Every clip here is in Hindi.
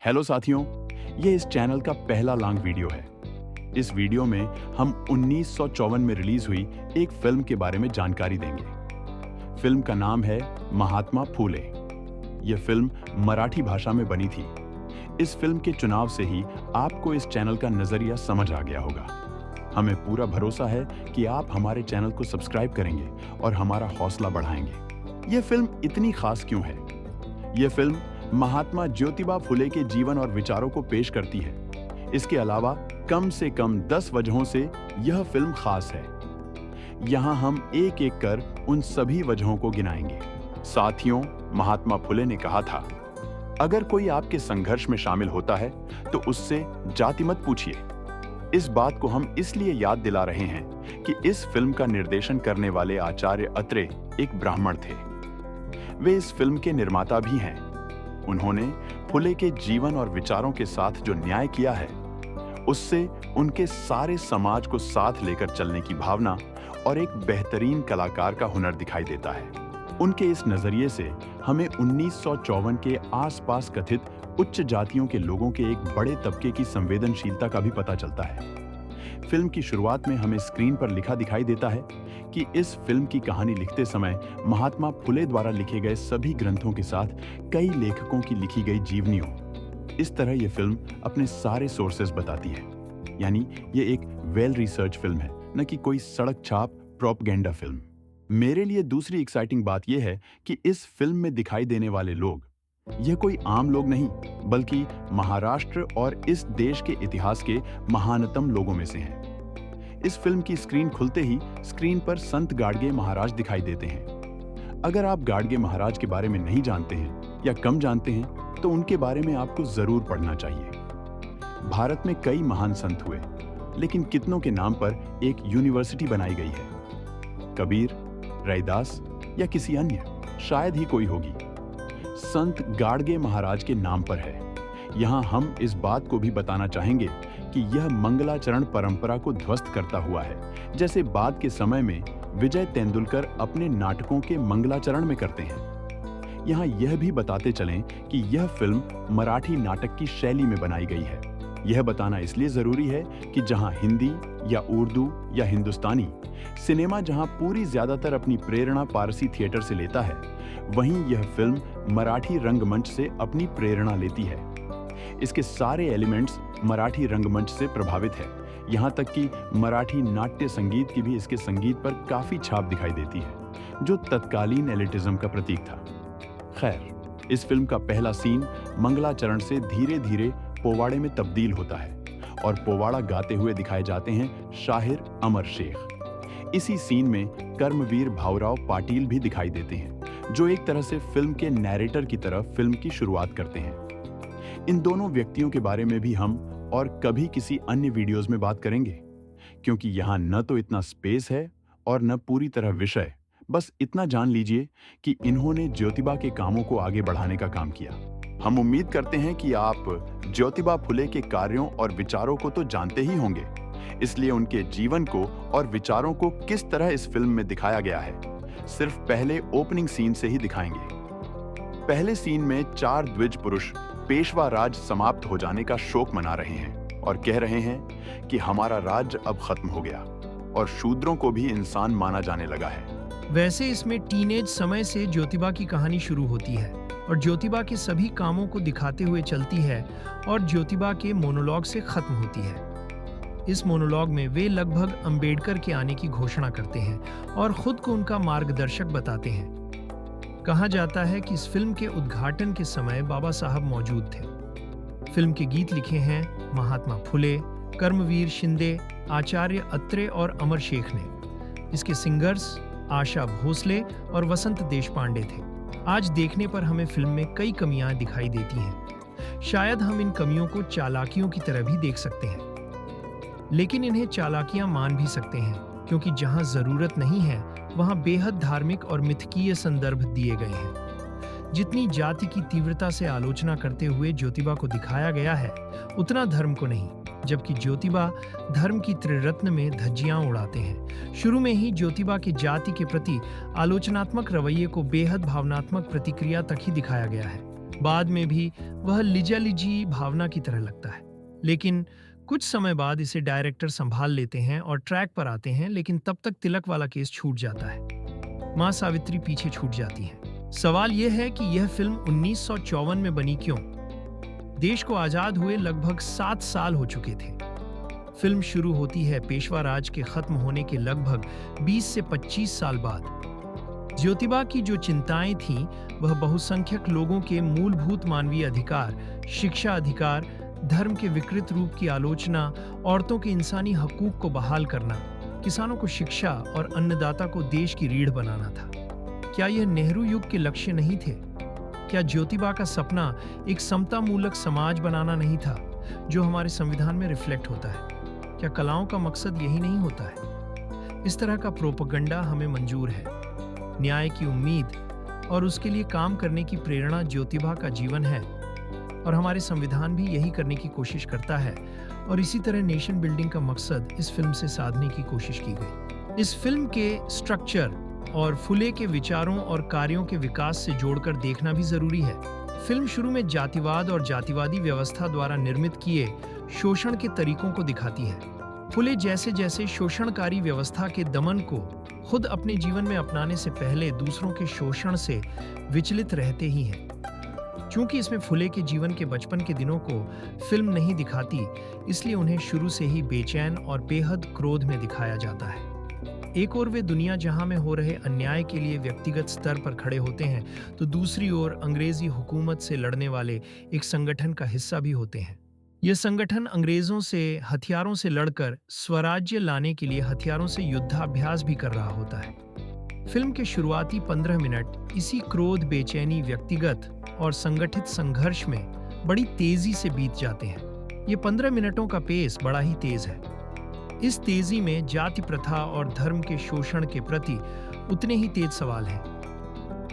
हेलो साथियों, ये इस चैनल का पहला लॉन्ग वीडियो है। इस वीडियो में हम 1954 में रिलीज हुई एक फिल्म के बारे में जानकारी देंगे। फिल्म का नाम है महात्मा फूले। यह फिल्म मराठी भाषा में बनी थी। इस फिल्म के चुनाव से ही आपको इस चैनल का नजरिया समझ आ गया होगा। हमें पूरा भरोसा है कि आप हमारे चैनल को सब्सक्राइब करेंगे और हमारा हौसला बढ़ाएंगे। यह फिल्म इतनी खास क्यों है? यह फिल्म महात्मा ज्योतिबा फुले के जीवन और विचारों को पेश करती है। इसके अलावा कम से कम 10 वजहों से यह फिल्म खास है। यहां हम एक एक कर उन सभी वजहों को गिनाएंगे। साथियों, महात्मा फुले ने कहा था, अगर कोई आपके संघर्ष में शामिल होता है तो उससे जाति मत पूछिए। इस बात को हम इसलिए याद दिला रहे हैं कि इस फिल्म का निर्देशन करने वाले आचार्य अत्रे एक ब्राह्मण थे। वे इस फिल्म के निर्माता भी हैं। उन्होंने फुले के जीवन और विचारों के साथ जो न्याय किया है, उससे उनके सारे समाज को साथ लेकर चलने की भावना और एक बेहतरीन कलाकार का हुनर दिखाई देता है। उनके इस नजरिए से हमें 1954 के आसपास कथित उच्च जातियों के लोगों के एक बड़े तबके की संवेदनशीलता का भी पता चलता है। फिल्म की शुरुआत में हमें स्क्रीन पर लिखा दिखाई देता है कि इस फिल्म की कहानी लिखते समय महात्मा फुले द्वारा लिखे गए सभी ग्रंथों के साथ कई लेखकों की लिखी गई जीवनियों। इस तरह यह फिल्म अपने सारे सोर्सेज बताती है। यानी ये एक वेल रिसर्च फिल्म है, न कि कोई सड़क छाप प्रोपगेंडा फिल्म। मेरे लिए दूसरी एक्साइटिंग बात यह है कि इस फिल्म में दिखाई देने वाले लोग यह कोई आम लोग नहीं, बल्कि महाराष्ट्र और इस देश के इतिहास के महानतम लोगों में से हैं। इस फिल्म की स्क्रीन खुलते ही स्क्रीन पर संत गाडगे महाराज दिखाई देते हैं। अगर आप गाडगे महाराज के बारे में नहीं जानते हैं या कम जानते हैं तो उनके बारे में आपको जरूर पढ़ना चाहिए। भारत में कई महान संत हुए, लेकिन कितनों के नाम पर एक यूनिवर्सिटी बनाई गई है। कबीर, रैदास या किसी अन्य, शायद ही कोई होगी। संत गाडगे महाराज के नाम पर है। यहां हम इस बात को भी बताना चाहेंगे कि यह मंगलाचरण परंपरा को ध्वस्त करता हुआ है, जैसे बाद के समय में विजय तेंदुलकर अपने नाटकों के मंगलाचरण में करते हैं। यहां यह भी बताते चलें कि यह फिल्म मराठी नाटक की शैली में बनाई गई है। यह बताना इसलिए जरूरी है कि जहां हिंदी या उर्दू या हिंदुस्तानी सिनेमा जहां पूरी ज्यादातर अपनी प्रेरणा पारसी थिएटर से लेता है, वहीं यह फिल्म मराठी रंगमंच से अपनी प्रेरणा लेती है। इसके सारे एलिमेंट्स मराठी रंगमंच से प्रभावित है। यहां तक कि मराठी नाट्य संगीत की भी इसके संगीत पर काफी छाप दिखाई देती है, जो तत्कालीन एलिटिज्म का प्रतीक था। खैर, इस फिल्म का पहला सीन मंगलाचरण से धीरे धीरे पोवाड़े में तब्दील होता है और पोवाड़ा गाते हुए दिखाए जाते हैं शाहिर अमर शेख। इसी सीन में कर्मवीर भाऊराव पाटिल भी दिखाई देते हैं, जो एक तरह से फिल्म के नैरेटर की तरह फिल्म की शुरुआत करते हैं। इन दोनों व्यक्तियों के बारे में भी हम और कभी किसी अन्य वीडियोस में बात करेंगे, क्योंकि यहाँ न तो इतना स्पेस है और न पूरी तरह विषय। बस इतना जान लीजिए कि इन्होंने ज्योतिबा के कामों को आगे बढ़ाने का काम किया। हम उम्मीद करते हैं कि आप ज्योतिबा फुले के कार्यों और विचारों को तो जानते ही होंगे, इसलिए उनके जीवन को और विचारों को किस तरह इस फिल्म में दिखाया गया है, सिर्फ पहले ओपनिंग सीन से ही दिखाएंगे। पहले सीन में 4 द्विज पुरुष पेशवा राज समाप्त हो जाने का शोक मना रहे हैं और कह रहे हैं कि हमारा राज्य अब खत्म हो गया और शूद्रों को भी इंसान माना जाने लगा है। वैसे इसमें टीनेज समय से ज्योतिबा की कहानी शुरू होती है और ज्योतिबा के सभी कामों को दिखाते हुए चलती है और ज्योतिबा के मोनोलॉग से खत्म होती है। इस मोनोलॉग में वे लगभग अंबेडकर के आने की घोषणा करते हैं और खुद को उनका मार्गदर्शक बताते हैं। कहा जाता है कि इस फिल्म के उद्घाटन के समय बाबा साहब मौजूद थे। फिल्म के गीत लिखे हैं महात्मा फुले, कर्मवीर शिंदे, आचार्य अत्रे और अमर शेख ने। इसके सिंगर्स आशा भोसले और वसंत देशपांडे थे। आज देखने पर हमें फिल्म में कई कमियां दिखाई देती हैं। शायद हम इन कमियों को चालाकियों की तरह भी देख सकते हैं, लेकिन इन्हें चालाकियां मान भी सकते हैं, क्योंकि जहां जरूरत नहीं है वहां बेहद धार्मिक और मिथकीय संदर्भ दिए गए हैं। जितनी जाति की तीव्रता से आलोचना करते हुए ज्योतिबा को दिखाया गया है, उतना धर्म को नहीं, जबकि ज्योतिबा धर्म की त्रिरत्न में धज्जियां उड़ाते हैं। शुरू में ही ज्योतिबा की जाति के प्रति आलोचनात्मक रवैये को बेहद भावनात्मक प्रतिक्रिया तक ही दिखाया गया है। बाद में भी वह लिजालिजी भावना की तरह लगता है, लेकिन कुछ समय बाद इसे डायरेक्टर संभाल लेते हैं और ट्रैक पर आते हैं, लेकिन तब तक तिलक वाला केस छूट जाता है। मां सावित्री पीछे छूट जाती हैं। सवाल यह है कि यह फिल्म 1954 में बनी क्यों? देश को आजाद हुए लगभग 7 साल हो चुके थे। फिल्म शुरू होती है पेशवा राज के खत्म होने के लगभग 20 से 25 साल बाद। ज्योतिबा की जो चिंताएं थीं, वह बहुसंख्यक लोगों के मूलभूत मानवीय अधिकार, शिक्षा अधिकार, धर्म के विकृत रूप की आलोचना, औरतों के इंसानी हकूक को बहाल करना, किसानों को शिक्षा और अन्नदाता को देश की रीढ़ बनाना था। क्या यह नेहरू युग के लक्ष्य नहीं थे? क्या ज्योतिबा का सपना एक समतामूलक समाज बनाना नहीं था, जो हमारे संविधान में रिफ्लेक्ट होता है? क्या कलाओं का मकसद यही नहीं होता है? इस तरह का प्रोपेगेंडा हमें मंजूर है। न्याय की उम्मीद और उसके लिए काम करने की प्रेरणा ज्योतिबा का जीवन है, और हमारे संविधान भी यही करने की कोशिश करता है, और इसी तरह नेशन बिल्डिंग का मकसद इस फिल्म से साधने की कोशिश की गई। इस फिल्म के स्ट्रक्चर और फुले के विचारों और कार्यों के विकास से जोड़कर देखना भी जरूरी है। फिल्म शुरू में जातिवाद और जातिवादी व्यवस्था द्वारा निर्मित किए शोषण के तरीकों को दिखाती है। फुले जैसे जैसे शोषणकारी व्यवस्था के दमन को खुद अपने जीवन में अपनाने से पहले दूसरों के शोषण से विचलित रहते ही हैं। चूंकि इसमें फुले के जीवन के बचपन के दिनों को फिल्म नहीं दिखाती, इसलिए उन्हें शुरू से ही बेचैन और बेहद क्रोध में दिखाया जाता है। एक ओर वे दुनिया जहां में हो रहे अन्याय के लिए व्यक्तिगत स्तर पर खड़े होते हैं, तो दूसरी ओर अंग्रेजी हुकूमत से लड़ने वाले एक संगठन का हिस्सा भी होते हैं। यह संगठन अंग्रेजों से हथियारों से लड़कर स्वराज्य लाने के लिए हथियारों से युद्धाभ्यास भी कर रहा होता है। फिल्म के शुरुआती 15 मिनट इसी क्रोध, बेचैनी, व्यक्तिगत और संगठित संघर्ष में बड़ी तेजी से बीत जाते हैं। ये 15 मिनटों का पेस बड़ा ही तेज है। इस तेजी में जाति प्रथा और धर्म के शोषण के प्रति उतने ही तेज सवाल हैं।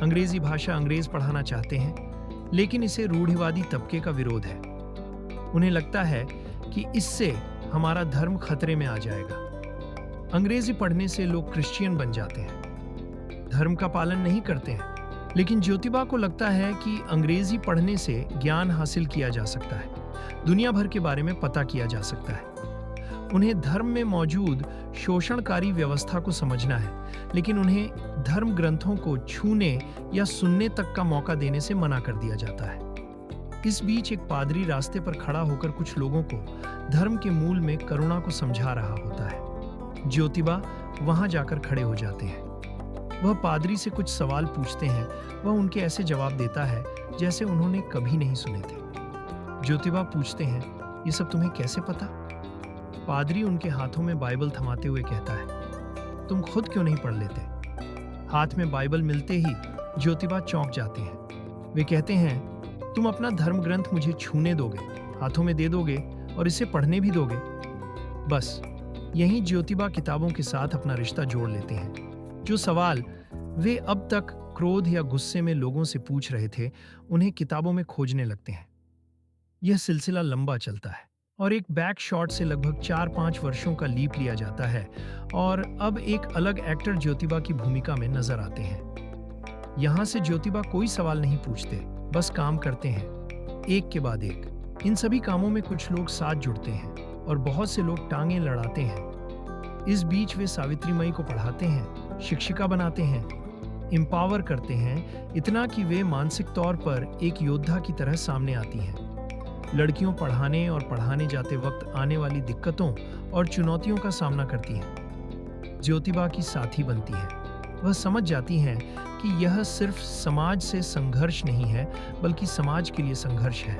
अंग्रेजी भाषा अंग्रेज पढ़ाना चाहते हैं, लेकिन इसे रूढ़िवादी तबके का विरोध है। उन्हें लगता है कि इससे हमारा धर्म खतरे में आ जाएगा। अंग्रेजी पढ़ने से लोग क्रिश्चियन बन जाते हैं, धर्म का पालन नहीं करते हैं। लेकिन ज्योतिबा को लगता है कि अंग्रेजी पढ़ने से ज्ञान हासिल किया जा सकता है, दुनिया भर के बारे में पता किया जा सकता है। उन्हें धर्म में मौजूद शोषणकारी व्यवस्था को समझना है, लेकिन उन्हें धर्म ग्रंथों को छूने या सुनने तक का मौका देने से मना कर दिया जाता है। इस बीच एक पादरी रास्ते पर खड़ा होकर कुछ लोगों को धर्म के मूल में करुणा को समझा रहा होता है। ज्योतिबा वहां जाकर खड़े हो जाते हैं। वह पादरी से कुछ सवाल पूछते हैं। वह उनके ऐसे जवाब देता है जैसे उन्होंने कभी नहीं सुने थे। ज्योतिबा पूछते हैं, ये सब तुम्हें कैसे पता? पादरी उनके हाथों में बाइबल थमाते हुए कहता है, तुम खुद क्यों नहीं पढ़ लेते? हाथ में बाइबल मिलते ही ज्योतिबा चौंक जाते हैं। वे कहते हैं, तुम अपना धर्म ग्रंथ मुझे छूने दोगे, हाथों में दे दोगे और इसे पढ़ने भी दोगे? बस यहीं ज्योतिबा किताबों के साथ अपना रिश्ता जोड़ लेते हैं। जो सवाल वे अब तक क्रोध या गुस्से में लोगों से पूछ रहे थे, उन्हें किताबों में खोजने लगते हैं। यह सिलसिला लंबा चलता है और एक बैक शॉट से लगभग 4-5 वर्षों का लीप लिया जाता है, और अब एक अलग एक्टर ज्योतिबा की भूमिका में नजर आते हैं। यहाँ से ज्योतिबा कोई सवाल नहीं पूछते, बस काम करते हैं, एक के बाद एक। इन सभी कामों में कुछ लोग साथ जुड़ते हैं और बहुत से लोग टांगें लड़ाते हैं। इस बीच वे सावित्री मई को पढ़ाते हैं, शिक्षिका बनाते हैं, एम्पावर करते हैं, इतना कि वे मानसिक तौर पर एक योद्धा की तरह सामने आती हैं। लड़कियों पढ़ाने और पढ़ाने जाते वक्त आने वाली दिक्कतों और चुनौतियों का सामना करती हैं। ज्योतिबा की साथी बनती हैं। वह समझ जाती हैं कि यह सिर्फ समाज से संघर्ष नहीं है, बल्कि समाज के लिए संघर्ष है।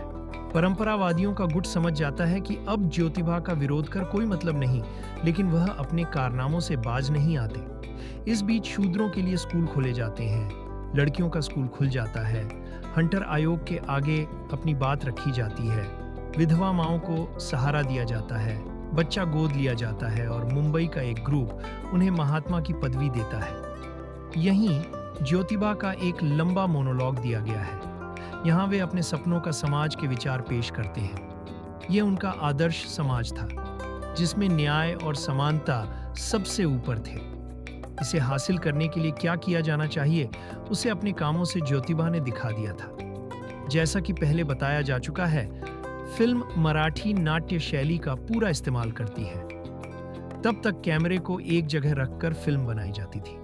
परंपरावादियों का गुट समझ जाता है कि अब ज्योतिबा का विरोध कर कोई मतलब नहीं, लेकिन वह अपने कारनामों से बाज नहीं आते। इस बीच शूद्रों के लिए स्कूल खोले जाते हैं, लड़कियों का स्कूल खुल जाता है, हंटर आयोग के आगे अपनी बात रखी जाती है, विधवा माओं को सहारा दिया जाता है, बच्चा गोद लिया जाता है और मुंबई का एक ग्रुप उन्हें महात्मा की पदवी देता है। यहीं ज्योतिबा का एक लंबा मोनोलॉग दिया गया है। यहाँ वे अपने सपनों का समाज के विचार पेश करते हैं। ये उनका आदर्श समाज था, जिसमें न्याय और समानता सबसे ऊपर थे। इसे हासिल करने के लिए क्या किया जाना चाहिए, उसे अपने कामों से ज्योतिबा ने दिखा दिया था। जैसा कि पहले बताया जा चुका है, फिल्म मराठी नाट्य शैली का पूरा इस्तेमाल करती है। तब तक कैमरे को एक जगह रखकर फिल्म बनाई जाती थी।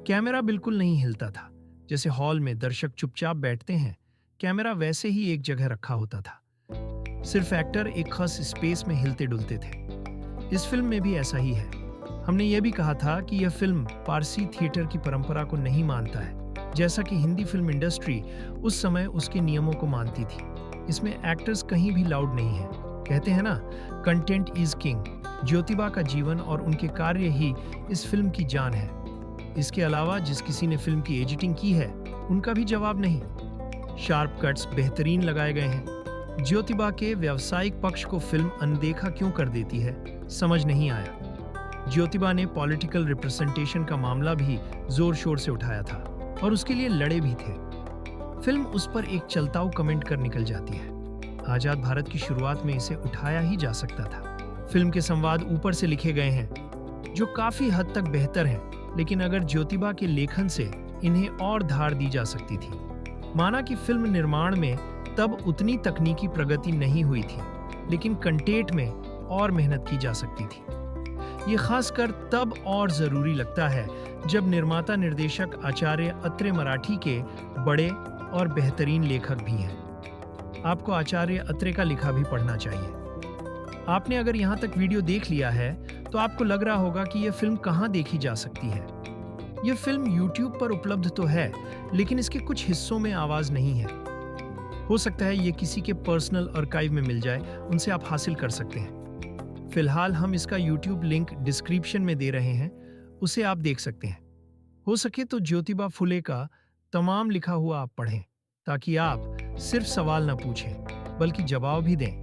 कैमरा बिल्कुल नहीं हिलता था। जैसे हॉल में दर्शक चुपचाप बैठते हैं, कैमरा वैसे ही एक जगह रखा होता था। सिर्फ एक्टर एक खास स्पेस में हिलते डुलते थे। इस फिल्म में भी ऐसा ही है। हमने यह भी कहा था कि यह फिल्म पारसी थिएटर की परंपरा को नहीं मानता है, जैसा कि हिंदी फिल्म इंडस्ट्री उस समय उसके नियमों को मानती थी। इसमें एक्टर्स कहीं भी लाउड नहीं है। कहते हैं ना, कंटेंट इज किंग। ज्योतिबा का जीवन और उनके कार्य ही इस फिल्म की जान है। इसके अलावा जिस किसी ने फिल्म की एडिटिंग की है, उनका भी जवाब नहीं। शार्प कट्स बेहतरीन लगाए गए हैं। ज्योतिबा के व्यावसायिक पक्ष को फिल्म अनदेखा क्यों कर देती है, समझ नहीं आया। ज्योतिबा ने पॉलिटिकल रिप्रेजेंटेशन का मामला भी जोर शोर से उठाया था और उसके लिए लड़े भी थे। फिल्म उस पर एक चलताऊ कमेंट कर निकल जाती है। आजाद भारत की शुरुआत में इसे उठाया ही जा सकता था। फिल्म के संवाद ऊपर से लिखे गए हैं, जो काफी हद तक बेहतर हैं, लेकिन अगर ज्योतिबा के लेखन से इन्हें और धार दी जा सकती थी। माना कि फिल्म निर्माण में तब उतनी तकनीकी प्रगति नहीं हुई थी, लेकिन कंटेंट में और मेहनत की जा सकती थी। ये खासकर तब और जरूरी लगता है जब निर्माता निर्देशक आचार्य अत्रे मराठी के बड़े और बेहतरीन लेखक भी हैं। आपको आचार्य अत्रे का लिखा भी पढ़ना चाहिए। आपने अगर यहाँ तक वीडियो देख लिया है तो आपको लग रहा होगा कि यह फिल्म कहाँ देखी जा सकती है। यह फिल्म YouTube पर उपलब्ध तो है, लेकिन इसके कुछ हिस्सों में आवाज नहीं है। हो सकता है ये किसी के पर्सनल आर्काइव में मिल जाए, उनसे आप हासिल कर सकते हैं। फिलहाल हम इसका YouTube लिंक डिस्क्रिप्शन में दे रहे हैं, उसे आप देख सकते हैं। हो सके तो ज्योतिबा फुले का तमाम लिखा हुआ आप पढ़ें, ताकि आप सिर्फ सवाल न पूछें बल्कि जवाब भी दें,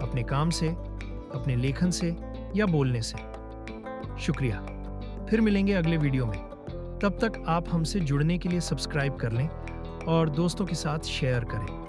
अपने काम से, अपने लेखन से या बोलने से। शुक्रिया। फिर मिलेंगे अगले वीडियो में। तब तक आप हमसे जुड़ने के लिए सब्सक्राइब कर लें और दोस्तों के साथ शेयर करें।